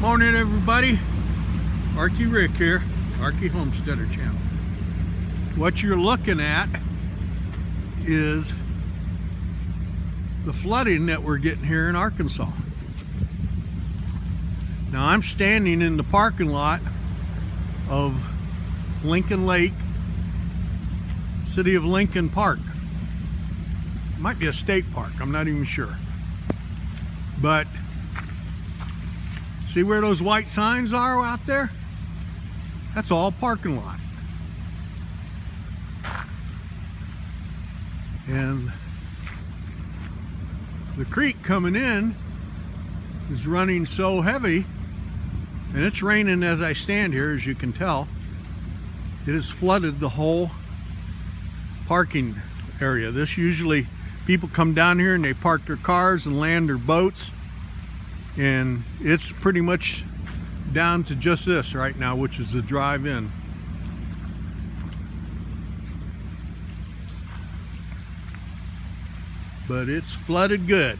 Morning everybody, Arky Rick here, Arky Homesteader Channel. What you're looking at is the flooding that we're getting here in Arkansas. Now I'm standing in the parking lot of Lincoln Lake, City of Lincoln Park. It might be a state park, I'm not even sure. But see where those white signs are out there? That's all parking lot. And the creek coming in is running so heavy, and it's raining as I stand here, as you can tell. It has flooded the whole parking area. This usually, people come down here and they park their cars and land their boats, and it's pretty much down to just this right now, which is the drive-in. But it's flooded good.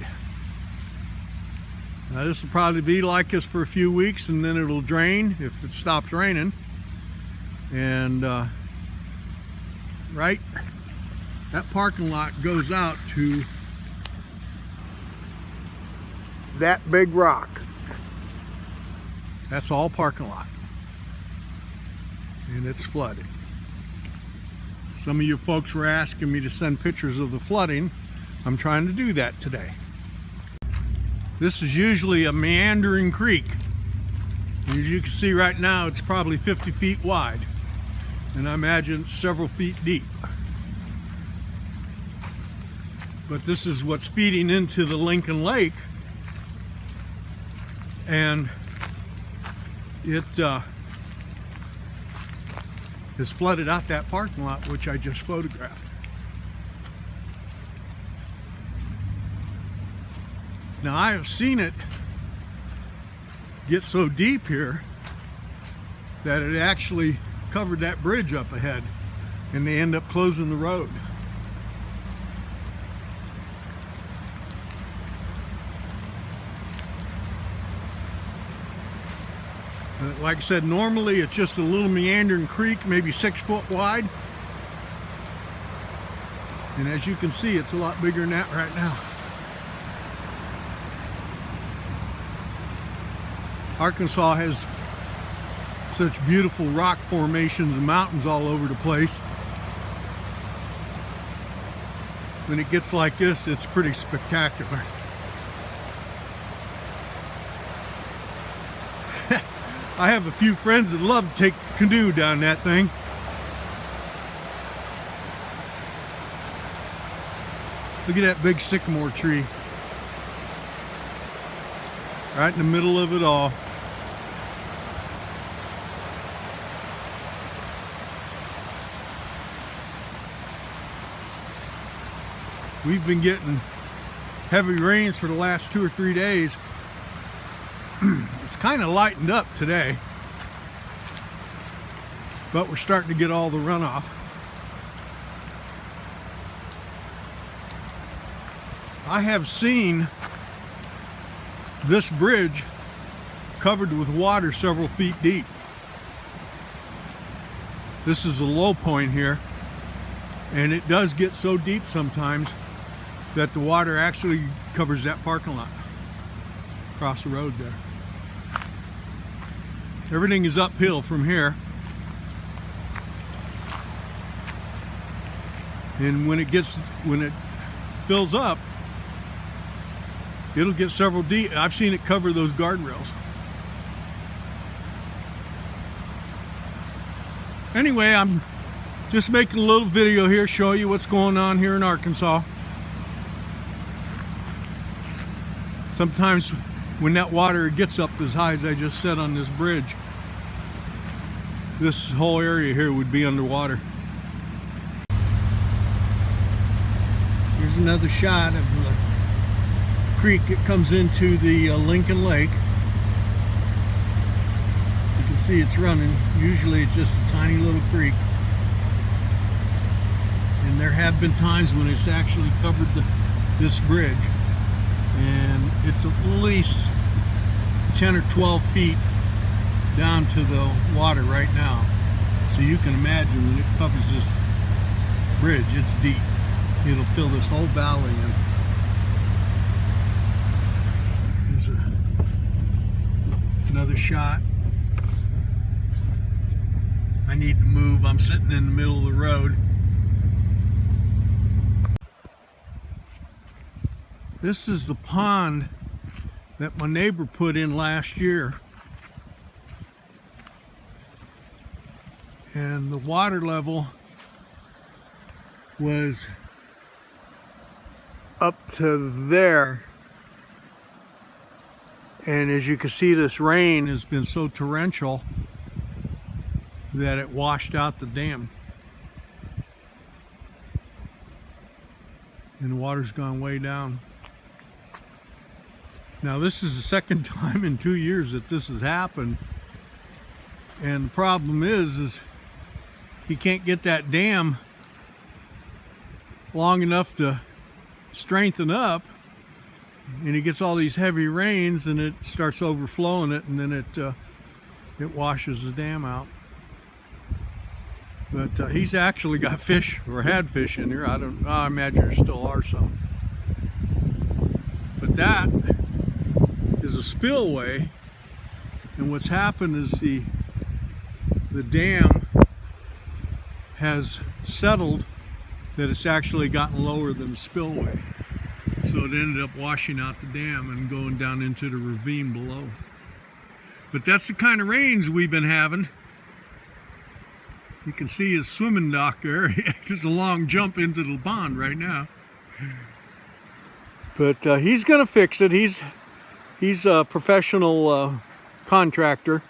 Now this will probably be like this for a few weeks, and then it'll drain if it stops raining. And right, that parking lot goes out to that big rock. That's all parking lot, and it's flooded. Some of you folks were asking me to send pictures of the flooding. I'm trying to do that today. This is usually a meandering creek. As you can see right now, it's probably 50 feet wide, and I imagine several feet deep. But this is what's feeding into the Lincoln Lake, and it has flooded out that parking lot, which I just photographed. Now I have seen it get so deep here that it actually covered that bridge up ahead, and they end up closing the road. Like I said, normally it's just a little meandering creek, maybe 6 foot wide. And as you can see, it's a lot bigger than that right now. Arkansas has such beautiful rock formations and mountains all over the place. When it gets like this, it's pretty spectacular. I have a few friends that love to take a canoe down that thing. Look at that big sycamore tree. Right in the middle of it all. We've been getting heavy rains for the last 2 or 3 days. It's kind of lightened up today, but we're starting to get all the runoff. I have seen this bridge covered with water several feet deep. This is a low point here, and it does get so deep sometimes that the water actually covers that parking lot across the road there. Everything is uphill from here, and when it fills up, it'll get several deep. I've seen it cover those guardrails. Anyway, I'm just making a little video here, show you what's going on here in Arkansas. Sometimes when that water gets up as high as I just said on this bridge, this whole area here would be underwater. Here's another shot of the creek that comes into the Lincoln Lake. You can see it's running. Usually it's just a tiny little creek. And there have been times when it's actually covered this bridge. And it's at least 10 or 12 feet down to the water right now. So you can imagine when it covers this bridge, it's deep. It'll fill this whole valley in. There's another shot. I need to move. I'm sitting in the middle of the road. This is the pond that my neighbor put in last year. And the water level was up to there. And as you can see, this rain has been so torrential that it washed out the dam. And the water's gone way down. Now this is the second time in 2 years that this has happened. And the problem is he can't get that dam long enough to strengthen up. And he gets all these heavy rains and it starts overflowing it, and then it washes the dam out. But he's actually got fish, or had fish in here. I imagine there still are some. But that is a spillway, and what's happened is the dam has settled that it's actually gotten lower than the spillway. So it ended up washing out the dam and going down into the ravine below. But that's the kind of rains we've been having. You can see his swimming dock there. It's a long jump into the pond right now. But he's gonna fix it. He's a professional contractor,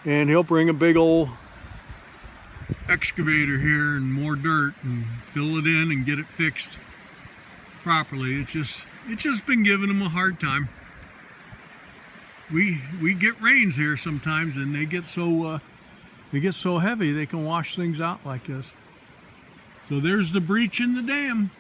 and he'll bring a big old excavator here and more dirt and fill it in and get it fixed properly. It's just been giving him a hard time. We get rains here sometimes, and they get so heavy they can wash things out like this. So there's the breach in the dam.